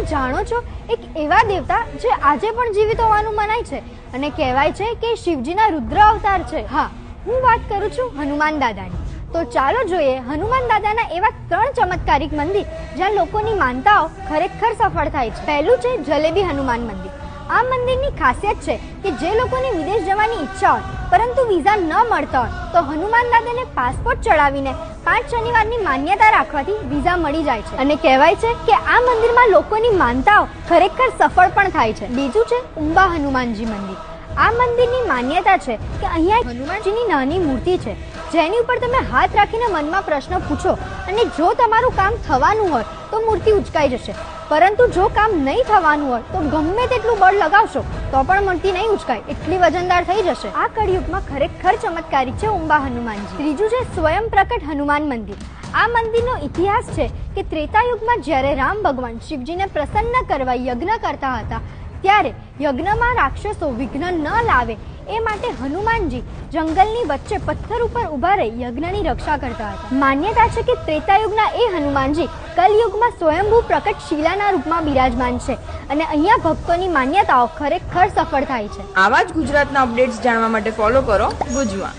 તમે જાણો છો એક એવા દેવતા જે આજે પણ જીવિત હોવાનું મનાય છે અને કહેવાય છે કે શિવજીના રુદ્ર અવતાર છે. હા, હું વાત કરું છું હનુમાન દાદાની. તો ચાલો જોઈએ હનુમાન દાદાના એવા 3 ચમત્કારિક મંદિર જ્યાં લોકોની માનતાઓ ખરેખર સફળ થાય છે. પહેલું છે જલેબી હનુમાન મંદિર. આ મંદિરની ખાસિયત છે કે જે લોકોને વિદેશ જવાની ઈચ્છા હોય પરંતુ વિઝા ન મળતા હોય તો હનુમાન દાદાને પાસપોર્ટ ચડાવીને 5 શનિવારની માન્યતા રાખવાથી વિઝા મળી જાય છે અને કહેવાય છે કે આ મંદિરમાં લોકોની માનતાઓ ખરેખર સફળ પણ થાય છે. બીજું છે ઉંબા હનુમાનજી મંદિર. આ મંદિરની માન્યતા છે કે અહીંયા હનુમાનજીની નાની મૂર્તિ છે જેની ઉપર તમે હાથ રાખીને મનમાં પ્રશ્ન પૂછો અને જો તમારું કામ થવાનું હોય તો મૂર્તિ ઉચકાઈ જશે, પરંતુ જો કામ નહીં થવાનું હોય તો ગમે તેટલું બળ લગાવશો તો પણ મૂર્તિ નહીં ઉચકાય, એટલી વજનદાર થઈ જશે. આ કળિયુગમાં ખરેખર ચમત્કારિક છે ઉંબા હનુમાનજી. ત્રીજું છે સ્વયં પ્રકટ હનુમાન મંદિર. આ મંદિરનો ઇતિહાસ છે કે ત્રેતાયુગમાં જ્યારે રામ ભગવાન શિવજીને પ્રસન્ન કરવા યજ્ઞ કરતા હતા ત્યારે યજ્ઞમાં રાક્ષસો વિઘ્ન ન લાવે એ માટે હનુમાનજી જંગલની વચ્ચે પથ્થર ઉપર ઊભા રહી યજ્ઞની રક્ષા કરતા હતા. માન્યતા છે કે ત્રેતાયુગના એ હનુમાનજી કલયુગમાં સ્વયંભૂ પ્રકટ શિલાના રૂપમાં બિરાજમાન છે અને અહીંયા ભક્તોની માન્યતાઓ ખરેખર સફળ થાય છે. આવા જ ગુજરાતના અપડેટ્સ જાણવા માટે ફોલો કરો ગુજવા.